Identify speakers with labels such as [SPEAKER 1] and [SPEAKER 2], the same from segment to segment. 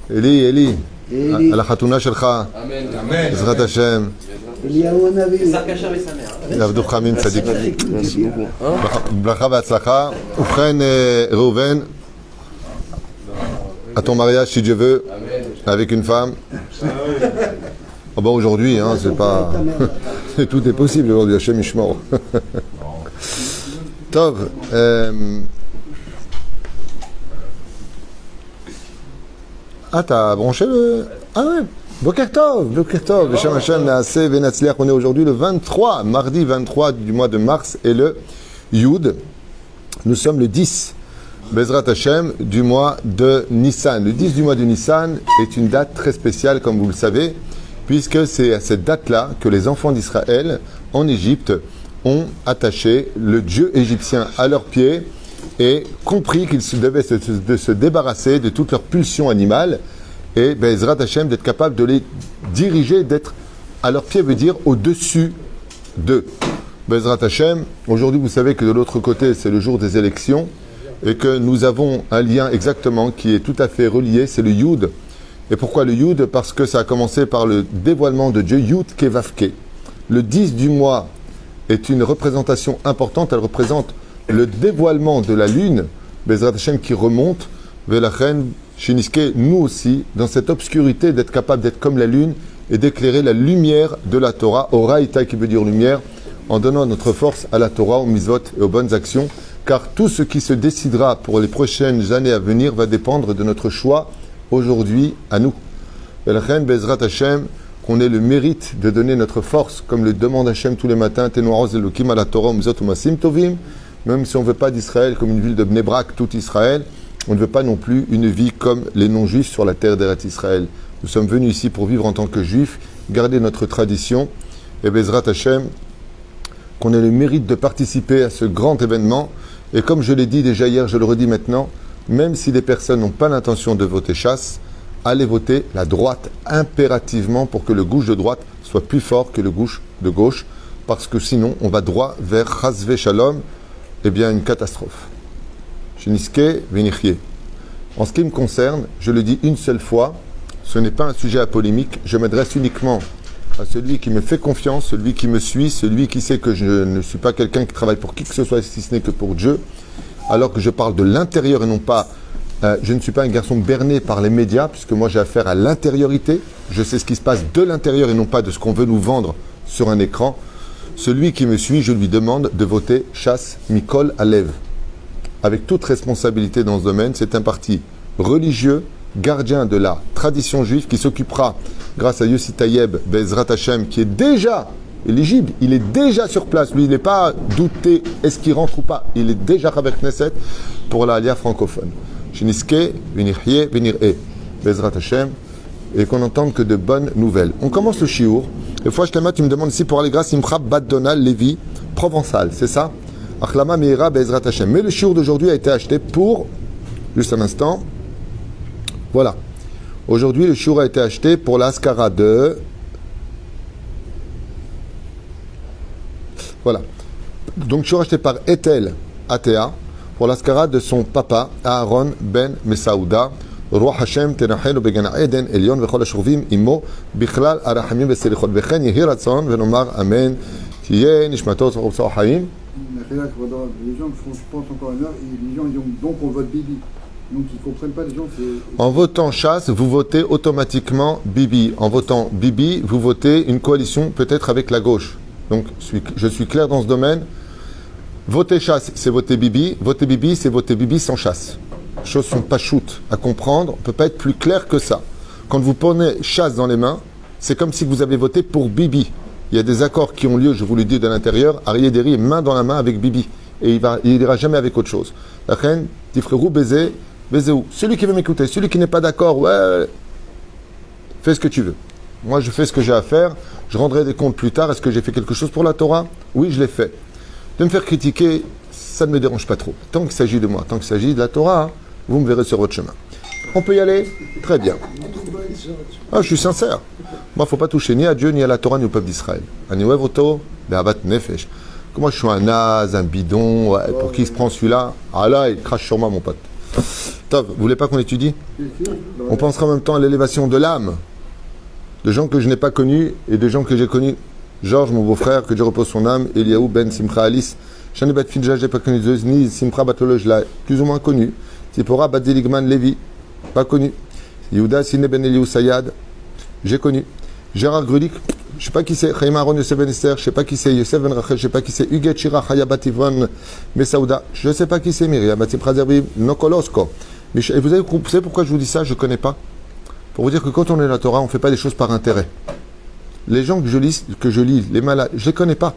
[SPEAKER 1] Eli, על החתונה שלך, בעזרת השם, יעבדו חכמים צדיקים. ברכה והצלחה. ובכן, ראובן, à ton mariage, si Dieu veut, avec une femme. Oh bon, aujourd'hui, hein, c'est pas... Tout est possible aujourd'hui, Hachem Ishmor. Tov. Ah, t'as branché le... Ah ouais, Boker Tov, Beshem Hashem, Naaseh, Venatzliach. On est aujourd'hui le 23, mardi 23 du mois de mars, et le Yud. Nous sommes le 10, Bezrat Hashem, du mois de Nissan. Le 10 du mois de Nissan est une date très spéciale, comme vous le savez, puisque c'est à cette date-là que les enfants d'Israël, en Égypte, ont attaché le dieu égyptien à leurs pieds et compris qu'ils devaient se débarrasser de toutes leurs pulsions animales et Bezrat Hashem d'être capable de les diriger, d'être à leurs pieds veut dire au-dessus d'eux. Bezrat Hashem, aujourd'hui vous savez que de l'autre côté c'est le jour des élections et que nous avons un lien exactement qui est tout à fait relié, c'est le Yud. Et pourquoi le Yud? Parce que ça a commencé par le dévoilement de Dieu, Yud Kevavke. Le 10 du mois est une représentation importante, elle représente le dévoilement de la lune, Bezrat Hashem qui remonte, Velachen, Shiniske, nous aussi, dans cette obscurité, d'être capable d'être comme la lune et d'éclairer la lumière de la Torah, Oraïta qui veut dire lumière, en donnant notre force à la Torah, aux mitzvot et aux bonnes actions, car tout ce qui se décidera pour les prochaines années à venir va dépendre de notre choix aujourd'hui à nous. Velachen, Bezrat Hashem, qu'on ait le mérite de donner notre force, comme le demande Hashem tous les matins, Tenoaroz Elokim à la Torah, Mizot Umasim Tovim. Même si on ne veut pas d'Israël comme une ville de Bnei Brak, tout Israël, on ne veut pas non plus une vie comme les non-juifs sur la terre d'Eretz Israël. Nous sommes venus ici pour vivre en tant que juifs, garder notre tradition, et Bezrat Hashem, qu'on ait le mérite de participer à ce grand événement. Et comme je l'ai dit déjà hier, je le redis maintenant, même si les personnes n'ont pas l'intention de voter chasse, allez voter la droite impérativement pour que le gauche de droite soit plus fort que le gauche de gauche, parce que sinon on va droit vers Chazve Shalom, eh bien une catastrophe. Shiniske Venichie. En ce qui me concerne, je le dis une seule fois, ce n'est pas un sujet à polémique, je m'adresse uniquement à celui qui me fait confiance, celui qui me suit, celui qui sait que je ne suis pas quelqu'un qui travaille pour qui que ce soit, si ce n'est que pour Dieu, alors que je parle de l'intérieur et non pas... je ne suis pas un garçon berné par les médias, puisque moi j'ai affaire à l'intériorité, je sais ce qui se passe de l'intérieur et non pas de ce qu'on veut nous vendre sur un écran. Celui qui me suit, je lui demande de voter Chasse Mikol Alev. Avec toute responsabilité dans ce domaine, c'est un parti religieux, gardien de la tradition juive, qui s'occupera, grâce à Yossi Tayeb, Bezrat Hashem, qui est déjà éligible, il est déjà sur place. Lui, il n'est pas douté, est-ce qu'il rentre ou pas. Il est déjà avec Knesset pour la Alia francophone. Shiniske, Venirhie, Venir'e, Bezrat Hashem, et qu'on n'entende que de bonnes nouvelles. On commence le shiur. Des fois, tu me demandes ici pour aller grâce, Imcha Bat Donal Lévi, provençal, c'est ça? Achlama Meira Bezrat Hashem. Mais le shiur d'aujourd'hui a été acheté pour, juste un instant, voilà. Aujourd'hui, le shiur a été acheté pour l'Askara de... Voilà. Donc, shiur acheté par Ethel Atea, pour l'Askara de son papa, Aaron Ben Mesaouda, רוח השם תנחנו בגן עדן עליון וכל השוכבים עמו בכלל הרחמים והסליחות וכן יהי רצון ונאמר אמן תהיה נשמתו צור חיים.
[SPEAKER 2] Les gens font, je pense, encore une heure, et les gens disent donc on vote Bibi. Donc ils ne comprennent pas, les gens.
[SPEAKER 1] En votant chasse, vous votez automatiquement Bibi. En votant Bibi, vous votez une coalition peut-être avec la gauche. Donc je suis clair dans ce domaine. Voter chasse, c'est voter Bibi. Voter Bibi, c'est voter Bibi sans chasse. Les choses ne sont pas shoot à comprendre. On ne peut pas être plus clair que ça. Quand vous prenez chasse dans les mains, c'est comme si vous avez voté pour Bibi. Il y a des accords qui ont lieu, je vous le dis, de l'intérieur. Arié Deri est main dans la main avec Bibi. Et il n'ira jamais avec autre chose. La reine, Tifrerou, baiser, où. Celui qui veut m'écouter, celui qui n'est pas d'accord, ouais, fais ce que tu veux. Moi, je fais ce que j'ai à faire. Je rendrai des comptes plus tard. Est-ce que j'ai fait quelque chose pour la Torah? Oui, je l'ai fait. De me faire critiquer, ça ne me dérange pas trop. Tant qu'il s'agit de moi, tant qu'il s'agit de la Torah, vous me verrez sur votre chemin. On peut y aller? Très bien. Ah, je suis sincère. Moi, il ne faut pas toucher ni à Dieu, ni à la Torah, ni au peuple d'Israël. Comment je suis un naze, un bidon, ouais, pour qui il se prend celui-là? Ah là, il crache sur moi, mon pote. Tov, vous voulez pas qu'on étudie?
[SPEAKER 2] Si, si,
[SPEAKER 1] On pensera en même temps à l'élévation de l'âme, de gens que je n'ai pas connus et de gens que j'ai connus. Georges, mon beau-frère, que Dieu repose son âme, Eliaou Ben Simcha Alice, Shani Bat Fidja, j'ai pas connu Zeus, ni Simcha Batolo, je l'ai plus ou moins connu. Zipporah Bat Zeligman Lévi, pas connu. Yehuda Sine Ben Eliou Sayad, j'ai connu. Gérard Grulik, je sais pas qui c'est. Chaim Aaron Yosef Ben Esther, je sais pas qui c'est. Yosef Ben Rachel, je sais pas qui c'est. Huguet Shira Chaya Bat Ivron Mesaouda, je sais pas qui c'est. Myriam Bat Simcha Zerbi Nokolosko. Et vous savez pourquoi je vous dis ça? Je connais pas. Pour vous dire que quand on est la Torah, on fait pas des choses par intérêt. Les gens que je lis, les malades, je les connais pas.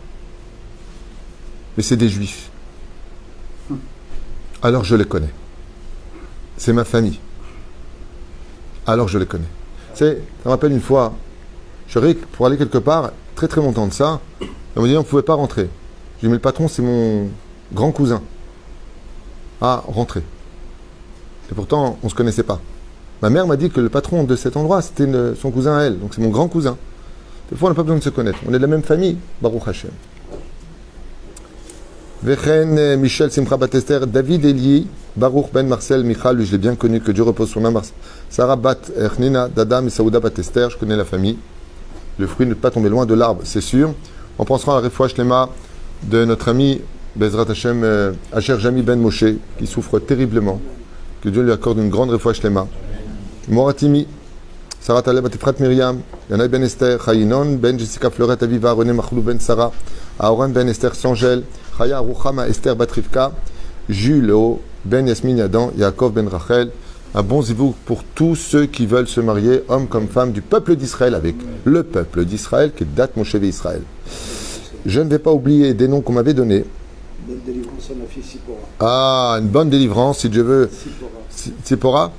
[SPEAKER 1] Mais c'est des juifs. Alors je les connais. C'est ma famille. Alors je les connais. Ça me rappelle une fois, pour aller quelque part, très très longtemps de ça, on m'a dit on ne pouvait pas rentrer. J'ai dit mais le patron c'est mon grand cousin. Ah, rentrez. Et pourtant on ne se connaissait pas. Ma mère m'a dit que le patron de cet endroit c'était son cousin à elle, donc c'est mon grand cousin. Des fois on n'a pas besoin de se connaître. On est de la même famille, Baruch Hashem. Vechen Michel Simcha Batester, David Elie, Baruch Ben Marcel Michal, lui je l'ai bien connu, que Dieu repose son âme. Sarah Bat Ernina, Dada Misaouda Batester, je connais la famille. Le fruit ne peut pas tomber loin de l'arbre, c'est sûr. On pensera à la Refoua Shlema de notre ami Bezrat Hashem, Asher Jami Ben Moshe, qui souffre terriblement. Que Dieu lui accorde une grande Refoua Shlema. Moratimi, Sarah Taleb Batifrat Myriam, Yanaï Ben Esther, Chayinon Ben Jessica Fleuret Aviva, René Machlou Ben Sarah, Aoran Ben Esther Sangel, Chaya Rouchama Esther Batrivka, Jules Ben Yasmin Yadan, Yaakov Ben Rachel. Un bon zivou pour tous ceux qui veulent se marier, hommes comme femmes, du peuple d'Israël, avec le peuple d'Israël, qui date mon chevet Israël. Je ne vais pas oublier des noms qu'on m'avait donnés.
[SPEAKER 3] Bonne délivrance à ma fille Sipora.
[SPEAKER 1] Ah, une bonne délivrance, si Dieu veut. Sipora.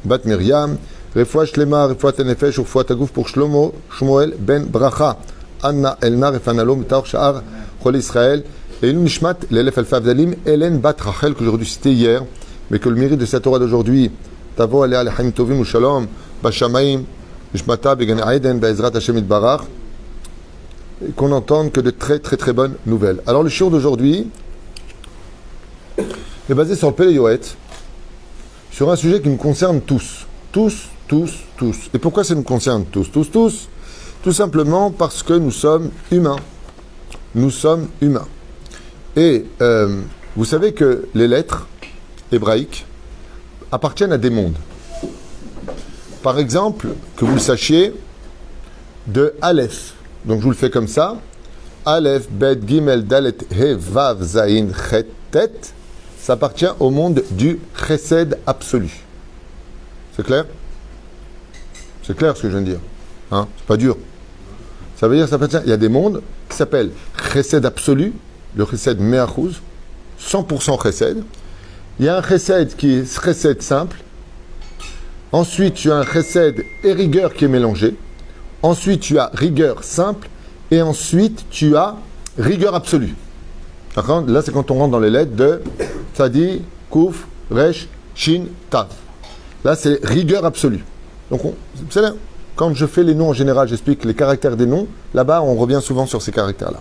[SPEAKER 1] Bat Miriam. Refoua Shlema, Refoua Tenefesh, Refoua Tagouf pour Shlomo, Shmuel Ben Bracha, Anna Elnar, Efanalom, Taor Sha'ar, Chol Israël, et une Nishmat, l'Elef Alfa Avdalim, Hélène Bat Rachel, que j'aurais dû citer hier, mais que le mérite de cette Torah d'aujourd'hui, Tavo Alea Lechaim Tovim ou Shalom, Bashamaim, Nishmata, Began Aiden, Be'ezrat Hashem Itbarach, qu'on n'entende que de très très très bonnes nouvelles. Alors le shiur d'aujourd'hui est basé sur le Pele Yoet, sur un sujet qui nous concerne tous. Tous. Et pourquoi ça nous concerne tous? Tout simplement parce que nous sommes humains. Nous sommes humains. Et vous savez que les lettres hébraïques appartiennent à des mondes. Par exemple, que vous le sachiez, de Aleph. Donc je vous le fais comme ça. Aleph, Bet, Gimel, Dalet, He, Vav, Zayin, Chet, Tet. Ça appartient au monde du Chesed absolu. C'est clair? C'est clair ce que je viens de dire. Hein? C'est pas dur. Ça veut dire que ça appartient. Il y a des mondes qui s'appellent Chesed absolu, le Chesed Me'achuz, 100% Chesed. Il y a un Chesed qui est Chesed simple. Ensuite, tu as un Chesed et rigueur qui est mélangé. Ensuite, tu as rigueur simple. Et ensuite, tu as rigueur absolue. D'accord? Là, c'est quand on rentre dans les lettres de Tzadi, Kouf, Resh, Shin, Tav. Là, c'est rigueur absolue. Donc, c'est là. Quand je fais les noms en général, j'explique les caractères des noms. Là-bas, on revient souvent sur ces caractères-là.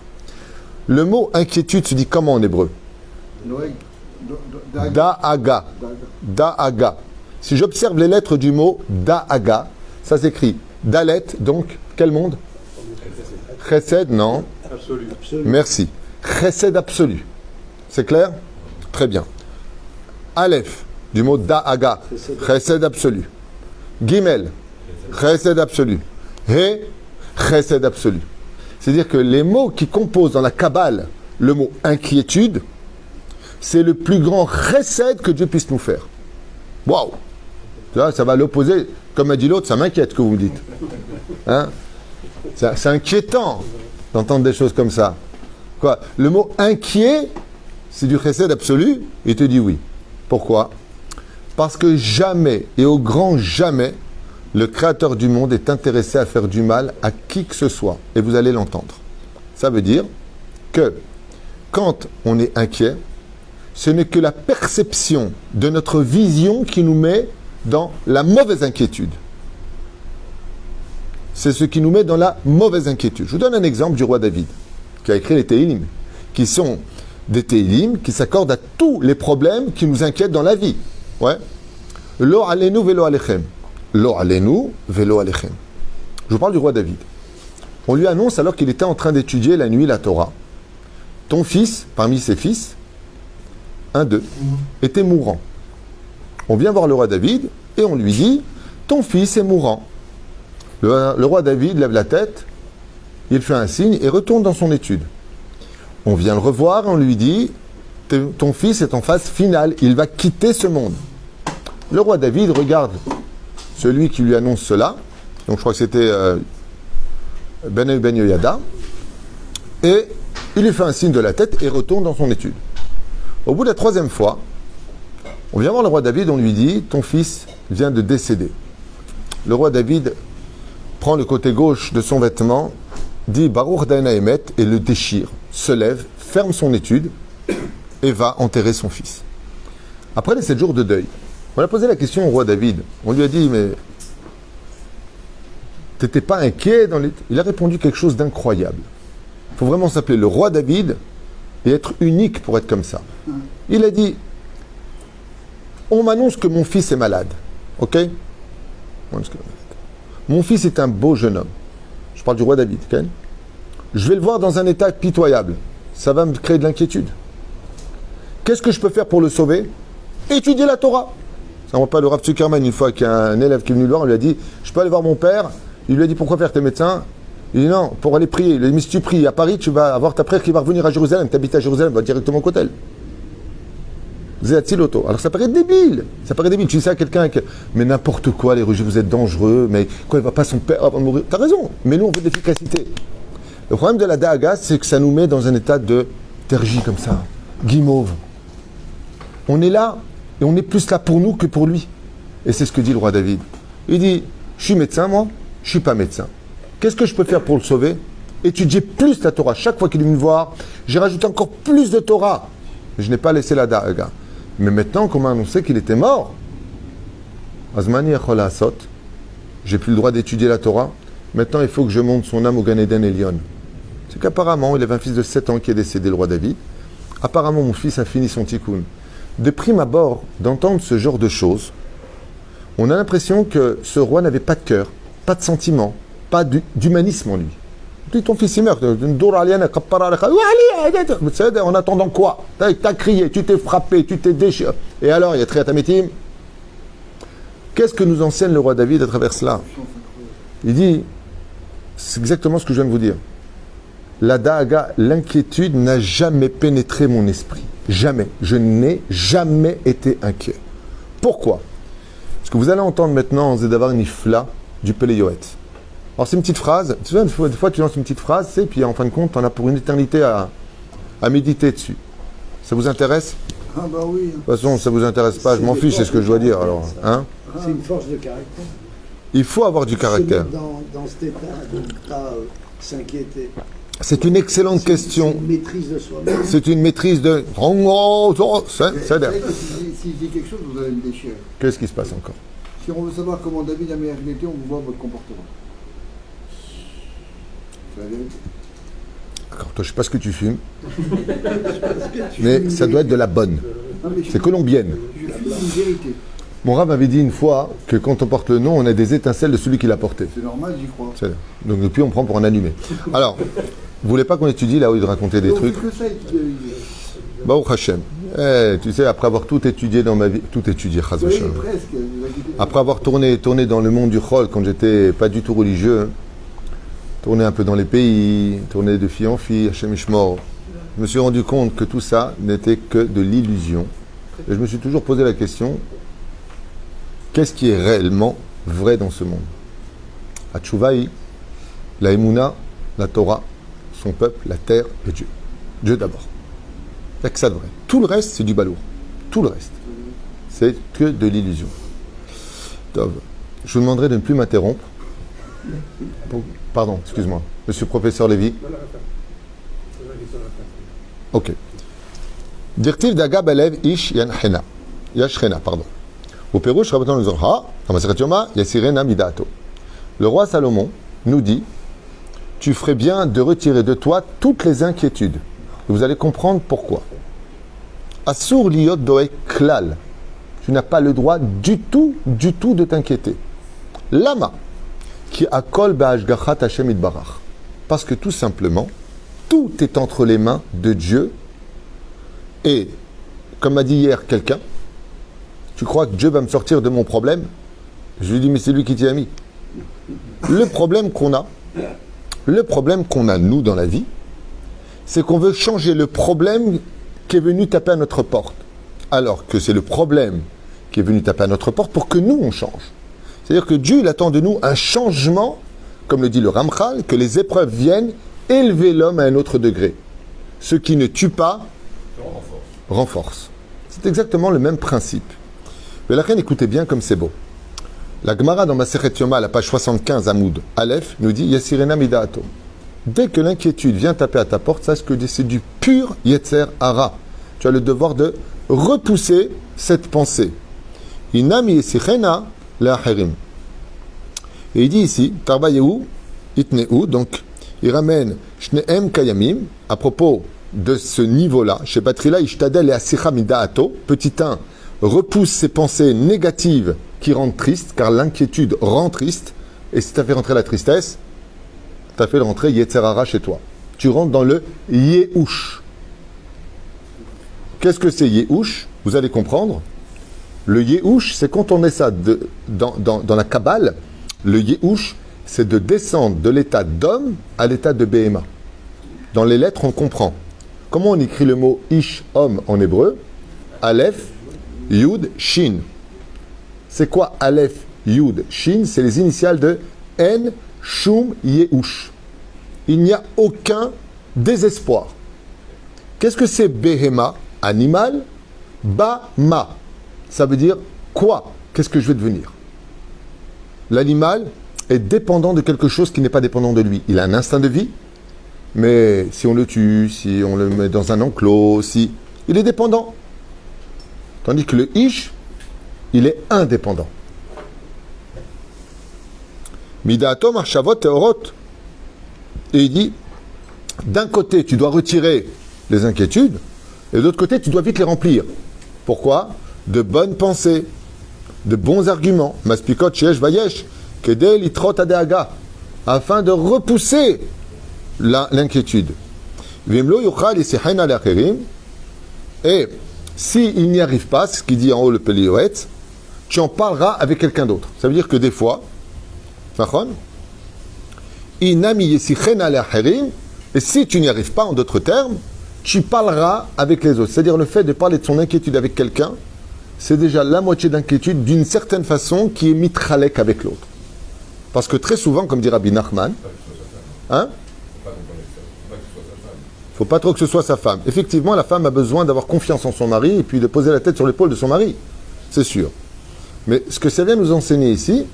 [SPEAKER 1] Le mot inquiétude se dit comment en hébreu? Da'aga. Da'aga. Si j'observe les lettres du mot Da'aga, ça s'écrit Dalet, donc, quel monde? Chesed, non.
[SPEAKER 3] Absolu.
[SPEAKER 1] Merci. Chesed absolu. C'est clair? Très bien. Aleph, du mot Da'aga. Chesed absolu. Gimel, Chesed absolu. He, Chesed absolu. C'est-à-dire que les mots qui composent dans la Kabbale le mot inquiétude, c'est le plus grand Chesed que Dieu puisse nous faire. Waouh! Ça va l'opposer. Comme a dit l'autre, ça m'inquiète que vous me dites. Hein? C'est inquiétant d'entendre des choses comme ça. Quoi? Le mot inquiet, c'est du chesed absolu? Il te dit oui. Pourquoi? Parce que jamais, et au grand jamais, le Créateur du monde est intéressé à faire du mal à qui que ce soit. Et vous allez l'entendre. Ça veut dire que quand on est inquiet, ce n'est que la perception de notre vision qui nous met dans la mauvaise inquiétude. C'est ce qui nous met dans la mauvaise inquiétude. Je vous donne un exemple du roi David, qui a écrit les Téhilim, qui sont des Teilim qui s'accordent à tous les problèmes qui nous inquiètent dans la vie. Ouais. Lo alenu velo alechem. Lo alenu velo alechem. Je vous parle du roi David. On lui annonce alors qu'il était en train d'étudier la nuit la Torah. Ton fils, parmi ses fils, un d'eux, était mourant. On vient voir le roi David et on lui dit, ton fils est mourant. Le roi David lève la tête, il fait un signe et retourne dans son étude. On vient le revoir et on lui dit, ton fils est en phase finale, il va quitter ce monde. Le roi David regarde celui qui lui annonce cela, donc je crois que c'était Ben Yoyada, et il lui fait un signe de la tête et retourne dans son étude. Au bout de la troisième fois, on vient voir le roi David, on lui dit, ton fils vient de décéder. Le roi David prend le côté gauche de son vêtement, dit Baruch Daina Emet et le déchire, se lève, ferme son étude et va enterrer son fils. Après les 7 jours de deuil, on a posé la question au roi David. On lui a dit, mais t'étais pas inquiet dans les... Il a répondu quelque chose d'incroyable. Il faut vraiment s'appeler le roi David et être unique pour être comme ça. Il a dit, on m'annonce que mon fils est malade. Ok? Mon fils est un beau jeune homme. Je parle du roi David. Okay? Je vais le voir dans un état pitoyable. Ça va me créer de l'inquiétude. Qu'est-ce que je peux faire pour le sauver? Étudier la Torah. Ça ne va pas le Rav Zuckerman, une fois qu'il y a un élève qui est venu le voir, on lui a dit, je peux aller voir mon père. Il lui a dit, pourquoi faire? T'es médecin? Il dit, non, pour aller prier. Il lui a dit, mais si tu pries à Paris, tu vas avoir ta frère qui va revenir à Jérusalem. Tu habites à Jérusalem, va directement au Kotel. Zéatiloto. Alors ça paraît débile. Ça paraît débile. Tu dis ça à quelqu'un que, mais n'importe quoi, les religieux, vous êtes dangereux, mais quoi, il va pas son père avant de mourir. T'as raison, mais nous, on veut de l'efficacité. Le problème de la Daaga, c'est que ça nous met dans un état de tergie comme ça, guimauve. On est là, et on est plus là pour nous que pour lui. Et c'est ce que dit le roi David. Il dit, je suis médecin, moi, je suis pas médecin. Qu'est-ce que je peux faire pour le sauver? Étudier plus la Torah. Chaque fois qu'il est venu me voir, j'ai rajouté encore plus de Torah. Je n'ai pas laissé la Daaga. Mais maintenant qu'on m'a annoncé qu'il était mort, Azmani Echol Asot, j'ai plus le droit d'étudier la Torah. Maintenant, il faut que je monte son âme au Gan Eden Elyon. C'est qu'apparemment, il avait un fils de 7 ans qui est décédé, le roi David. Apparemment, mon fils a fini son tikkun. De prime abord, d'entendre ce genre de choses, on a l'impression que ce roi n'avait pas de cœur, pas de sentiment, pas d'humanisme en lui. Dis ton fils il meurt, en attendant quoi? T'as crié, tu t'es frappé, tu t'es déchiré. Et alors, il y a Triatamétim. Qu'est-ce que nous enseigne le roi David à travers cela? Il dit, c'est exactement ce que je viens de vous dire. La Daaga, l'inquiétude n'a jamais pénétré mon esprit. Jamais. Je n'ai jamais été inquiet. Pourquoi? Parce que vous allez entendre maintenant en Zedavar Nifla du Péléoët. Alors c'est une petite phrase, tu vois, des fois tu lances une petite phrase, et puis en fin de compte, on a pour une éternité à méditer dessus. Ça vous intéresse?
[SPEAKER 2] Ah bah oui.
[SPEAKER 1] De toute façon, ça vous intéresse pas, je m'en fiche, c'est ce que je dois dire. Alors, hein?
[SPEAKER 3] C'est une force de caractère.
[SPEAKER 1] Il faut avoir du caractère.
[SPEAKER 3] Se mettre dans cet état de ne pas s'inquiéter.
[SPEAKER 1] C'est une excellente question.
[SPEAKER 3] C'est une maîtrise de soi-même.
[SPEAKER 1] C'est une maîtrise de...
[SPEAKER 2] C'est vrai que si je dis quelque chose, vous allez me déchirer.
[SPEAKER 1] Qu'est-ce qui se passe encore?
[SPEAKER 2] Si on veut savoir comment David a meilleur été, on vous voit votre comportement. C'est la vérité.
[SPEAKER 1] D'accord, toi je sais pas ce que tu fumes, mais ça doit être de la bonne.
[SPEAKER 2] Non, mais
[SPEAKER 1] C'est colombienne.
[SPEAKER 2] je fume une vérité.
[SPEAKER 1] Mon rab m'avait dit une fois que quand on porte le nom, on a des étincelles de celui qui l'a porté.
[SPEAKER 2] C'est normal, j'y crois.
[SPEAKER 1] Donc depuis, on prend pour en allumer. Alors, vous voulez pas qu'on étudie là où il racontait des
[SPEAKER 2] Donc,
[SPEAKER 1] trucs?
[SPEAKER 2] c'est que ça,
[SPEAKER 1] Baruch Hashem. Tu sais, après avoir tout étudié dans ma vie, tout étudié, Chaz
[SPEAKER 2] oui,
[SPEAKER 1] v'shalom.
[SPEAKER 2] presque.
[SPEAKER 1] Après avoir tourné dans le monde du Chol quand j'étais pas du tout religieux, tourné un peu dans les pays, tourné de fille en fille, Hashem Ishmor, je me suis rendu compte que tout ça n'était que de l'illusion. Et je me suis toujours posé la question, qu'est-ce qui est réellement vrai dans ce monde? La Tchouvaï, la Emouna, la Torah, son peuple, la terre et Dieu. Dieu d'abord. Il n'y a que ça de vrai. Tout le reste, c'est du balourd. Tout le reste, c'est que de l'illusion. Tov. Je vous demanderai de ne plus m'interrompre. Pardon, excuse-moi. Monsieur le professeur Lévy. Ok. Dirtiv daga belev ish yanchena. Yashchena, pardon. Au Pérou, je rabbaton nous ha, Yoma, Yasirena midato. Le roi Salomon nous dit, tu ferais bien de retirer de toi toutes les inquiétudes. Et vous allez comprendre pourquoi. Asur liot doek klal. Tu n'as pas le droit du tout de t'inquiéter. Lama, qui akol ba'ashgachat Hashem itbarach. Parce que tout simplement, tout est entre les mains de Dieu. Et, comme m'a dit hier quelqu'un, tu crois que Dieu va me sortir de mon problème? Je lui dis, mais c'est lui qui t'y a mis. Le problème qu'on a, nous, dans la vie, c'est qu'on veut changer le problème qui est venu taper à notre porte. Alors que c'est le problème qui est venu taper à notre porte pour que nous, on change. C'est-à-dire que Dieu, il attend de nous un changement, comme le dit le Ramchal, que les épreuves viennent élever l'homme à un autre degré. Ce qui ne tue pas, renforce. C'est exactement le même principe. Mais la reine, écoutez bien comme c'est beau. La Gemara dans Masechet Yoma, à la page 75, Amoud Aleph, nous dit Yasirena midaato. Dès que l'inquiétude vient taper à ta porte, sache que c'est du pur Yetzer Hara. Tu as le devoir de repousser cette pensée. Inami yesichena le'acherim. Et il dit ici, Tarbayehu itneu, donc il ramène Shneem Kayamim, à propos de ce niveau-là, chez Batrila, Ishtadel et Asicha midaato, petit 1, repousse ces pensées négatives qui rendent triste, car l'inquiétude rend triste, et si tu as fait rentrer la tristesse, tu as fait rentrer Yetzer Hara chez toi. Tu rentres dans le Yehush. Qu'est-ce que c'est Yehush? Vous allez comprendre. Le Yehush, c'est quand on met ça dans la Kabbale, le Yehush, c'est de descendre de l'état d'homme à l'état de Behema. Dans les lettres, on comprend. Comment on écrit le mot Ish, homme, en hébreu? Aleph, Yud, Shin. C'est quoi Aleph, Yud, Shin? C'est les initiales de En, Shum, Yehush. Il n'y a aucun désespoir. Qu'est-ce que c'est Behema? Animal. Ba-ma. Ça veut dire quoi? Qu'est-ce que je vais devenir? L'animal est dépendant de quelque chose qui n'est pas dépendant de lui. Il a un instinct de vie, mais si on le tue, si on le met dans un enclos, si... il est dépendant. Tandis que le Ish, il est indépendant. Midaato marchavot teorot. Et il dit, d'un côté, tu dois retirer les inquiétudes, et de l'autre côté, tu dois vite les remplir. Pourquoi? De bonnes pensées, de bons arguments. Maspikot sheesh vayesh, kedel itrot adeaga, afin de repousser l'inquiétude. Vimlo yuchal yisehen al acherim. Et s'il n'y arrive pas, ce qu'il dit en haut le Pelioret, tu en parleras avec quelqu'un d'autre. Ça veut dire que des fois, inami yisichen al acherim, et si tu n'y arrives pas, en d'autres termes, tu parleras avec les autres. C'est-à-dire le fait de parler de son inquiétude avec quelqu'un, c'est déjà la moitié d'inquiétude d'une certaine façon qui est mitralek avec l'autre. Parce que très souvent, comme dit Rabbi Nachman, hein? Il ne faut pas trop que ce soit sa femme. Effectivement, la femme a besoin d'avoir confiance en son mari et puis de poser la tête sur l'épaule de son mari. C'est sûr. Mais ce que ça vient nous enseigner ici,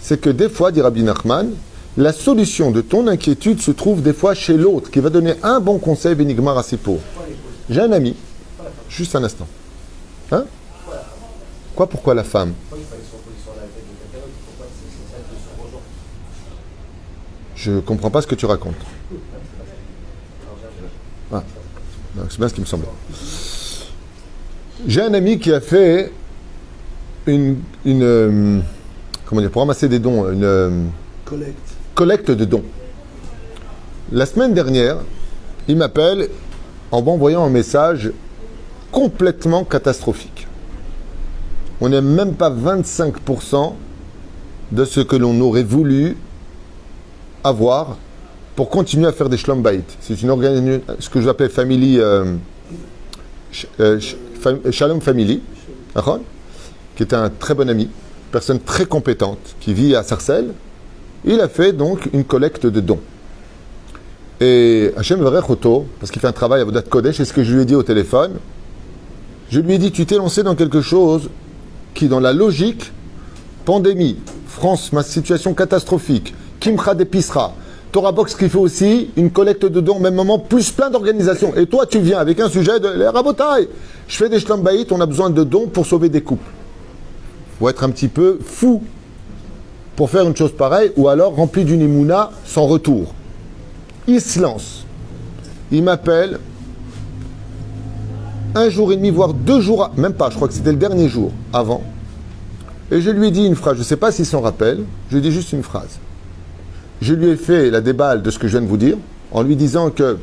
[SPEAKER 1] c'est que des fois, dit Rabbi Nachman, la solution de ton inquiétude se trouve des fois chez l'autre, qui va donner un bon conseil, Benigmar Asipo. J'ai un ami, juste un instant. Hein? Quoi, pourquoi la femme? Je ne comprends pas ce que tu racontes. Ah, c'est bien ce qui me semblait. J'ai un ami qui a fait comment dire, pour ramasser des dons, une collecte de dons. La semaine dernière, il m'appelle en m'envoyant un message complètement catastrophique. On n'est même pas 25% de ce que l'on aurait voulu avoir pour continuer à faire des shlom bayit. C'est une organisation, ce que je appelle family, Shalom Family, qui est un très bon ami, personne très compétente, qui vit à Sarcelles. Il a fait donc une collecte de dons. Et Hachem Varech Oto, parce qu'il fait un travail à Vodat Kodesh, et ce que je lui ai dit au téléphone, je lui ai dit, tu t'es lancé dans quelque chose qui, dans la logique, pandémie, France, ma situation catastrophique, Kimcha d'épicerie, Torah Box qui fait aussi une collecte de dons au même moment, plus plein d'organisations. Et toi, tu viens avec un sujet de les rabotailles. Je fais des shlom bayit, on a besoin de dons pour sauver des couples. Faut être un petit peu fou pour faire une chose pareille, ou alors rempli d'une imouna sans retour. Il se lance. Il m'appelle. un jour et demi, voire 2 jours, même pas, je crois que c'était le dernier jour avant. Et je lui ai dit une phrase, je ne sais pas s'il s'en rappelle, je lui ai dit juste une phrase. Je lui ai fait la déballe de ce que je viens de vous dire, en lui disant que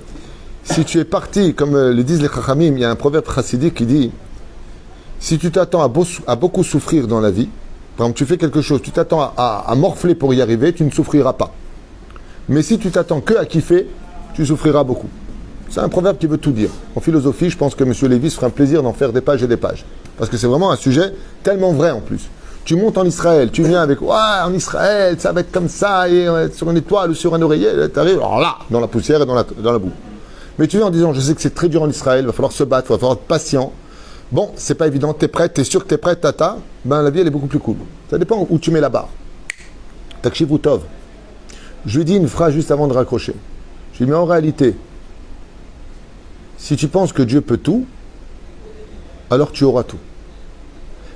[SPEAKER 1] si tu es parti, comme le disent les Chachamim, il y a un proverbe chassidique qui dit si tu t'attends à beaucoup souffrir dans la vie, par exemple, tu fais quelque chose, tu t'attends à morfler pour y arriver, tu ne souffriras pas. Mais si tu t'attends que à kiffer, tu souffriras beaucoup. C'est un proverbe qui veut tout dire. En philosophie, je pense que M. Lévy se fera un plaisir d'en faire des pages et des pages. Parce que c'est vraiment un sujet tellement vrai en plus. Tu montes en Israël, tu viens avec « Ouais, en Israël, ça va être comme ça, et sur une étoile ou sur un oreiller, tu arrives, alors là, dans la poussière et dans la boue. » Mais tu viens en disant « Je sais que c'est très dur en Israël, il va falloir se battre, il va falloir être patient. » Bon, c'est pas évident, t'es prêt, t'es sûr que t'es prêt, tata, ben la vie elle est beaucoup plus cool. Ça dépend où tu mets la barre. Takshiv ou Tov. Je lui dis une phrase juste avant de raccrocher. Je lui dis, mais en réalité, si tu penses que Dieu peut tout, alors tu auras tout.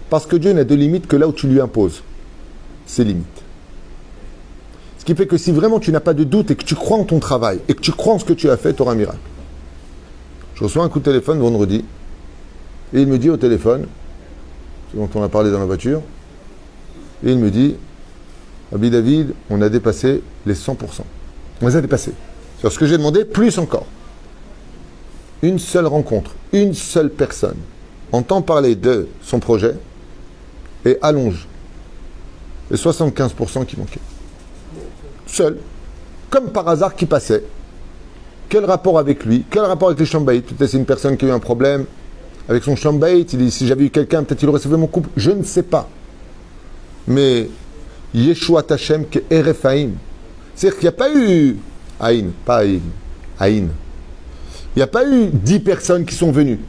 [SPEAKER 1] Parce que Dieu n'a de limite que là où tu lui imposes ses limites. Ce qui fait que si vraiment tu n'as pas de doute et que tu crois en ton travail et que tu crois en ce que tu as fait, tu auras un miracle. Je reçois un coup de téléphone vendredi et il me dit au téléphone, ce dont on a parlé dans la voiture, et il me dit Rabbi David, on a dépassé les 100%. On les a dépassés. Sur ce que j'ai demandé, plus encore. Une seule rencontre, une seule personne entend parler de son projet et allonge les 75% qui manquaient. Seul, comme par hasard qui passait. Quel rapport avec lui? Quel rapport avec les Shambait? Peut-être c'est une personne qui a eu un problème avec son Shambait. Il dit, si j'avais eu quelqu'un, peut-être il aurait sauvé mon couple. Je ne sais pas. Mais Yeshua Tachem qui est Erefaim. C'est-à-dire qu'il n'y a pas eu Aïn, pas Aïn, Aïn. Il n'y a pas eu 10 personnes qui sont venues.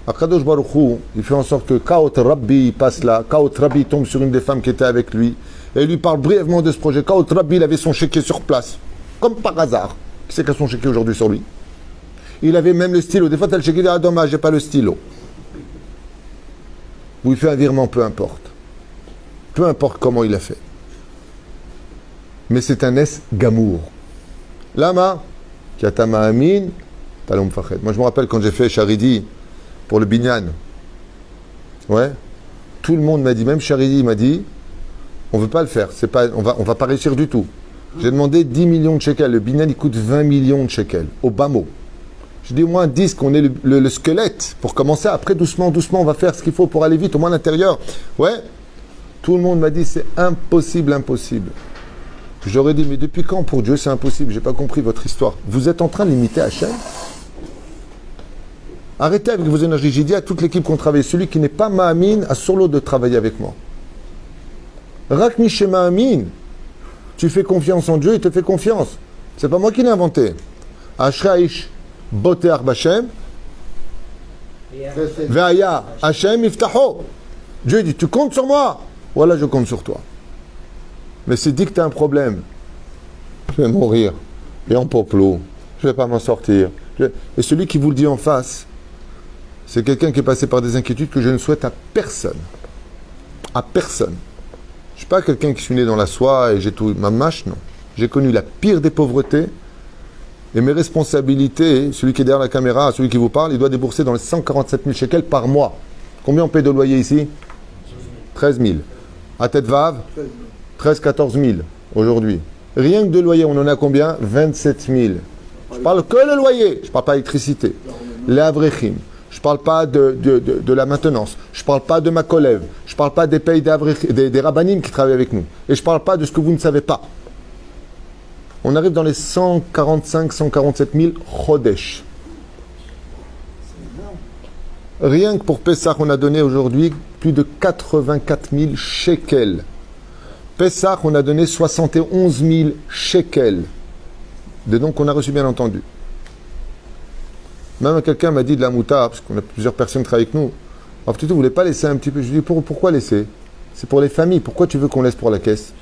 [SPEAKER 1] Akadosh Baruch Hu, il fait en sorte que Kaot Rabbi passe là, Kaot Rabbi tombe sur une des femmes qui était avec lui, et il lui parle brièvement de ce projet. Kaot Rabbi, il avait son chéquier sur place, comme par hasard. Qui c'est qui a son chéquier aujourd'hui sur lui? Il avait même le stylo. Des fois, tu as le chéquier, il dit, ah dommage, j'ai pas le stylo. Ou il fait un virement, peu importe. Peu importe comment il a fait. Mais c'est un S gamour. Lama, Kiatama Amin, Talom Fached. Moi, je me rappelle quand j'ai fait Charidi pour le Binyan. Ouais. Tout le monde m'a dit, même Charidi m'a dit, on ne veut pas le faire. C'est pas, on va pas réussir du tout. J'ai demandé 10 millions de shekels. Le Binyan, il coûte 20 millions de shekels. Au bas mot. Je dis au moins 10 qu'on ait le squelette pour commencer. Après, doucement, on va faire ce qu'il faut pour aller vite, au moins à l'intérieur. Ouais. Tout le monde m'a dit, c'est impossible, impossible. J'aurais dit, mais depuis quand pour Dieu c'est impossible? J'ai pas compris votre histoire. Vous êtes en train de limiter Hachem? Arrêtez avec vos énergies. J'ai dit à toute l'équipe qu'on travaille, celui qui n'est pas Ma'amin a sur l'eau de travailler avec moi. Rak Mishe Ma'amin. Tu fais confiance en Dieu, il te fait confiance. C'est pas moi qui l'ai inventé. Ashraish Boteach Bashem. Ve'aya Hachem Iftaho. Dieu dit, tu comptes sur moi? Voilà, je compte sur toi. Mais c'est dit que tu as un problème. Je vais mourir. Et en poplo. Je ne vais pas m'en sortir. Et celui qui vous le dit en face, c'est quelqu'un qui est passé par des inquiétudes que je ne souhaite à personne. À personne. Je ne suis pas quelqu'un qui suis né dans la soie et j'ai tout. Ma mâche, non. J'ai connu la pire des pauvretés. Et mes responsabilités, celui qui est derrière la caméra, celui qui vous parle, il doit débourser dans les 147 000 shekels par mois. Combien on paie de loyer ici? 13 000. À tête vave 13-14 000 aujourd'hui. Rien que de loyer, on en a combien? 27 000. Je parle que le loyer. Je ne parle pas d'électricité. Les avrechim. Je ne parle pas de la maintenance. Je ne parle pas de ma collègue. Je ne parle pas des payes des rabbanim qui travaillent avec nous. Et je ne parle pas de ce que vous ne savez pas. On arrive dans les 145-147 000 chodesh. Rien que pour Pessah, on a donné aujourd'hui plus de 84 000 shekels. Pessah, on a donné 71 000 shekels. Des dons qu'on a reçus, bien entendu. Même quelqu'un m'a dit de la mouta, parce qu'on a plusieurs personnes qui travaillent avec nous. Alors, tu ne voulais pas laisser un petit peu? Je lui ai dit, pourquoi laisser? C'est pour les familles. Pourquoi tu veux qu'on laisse pour la caisse?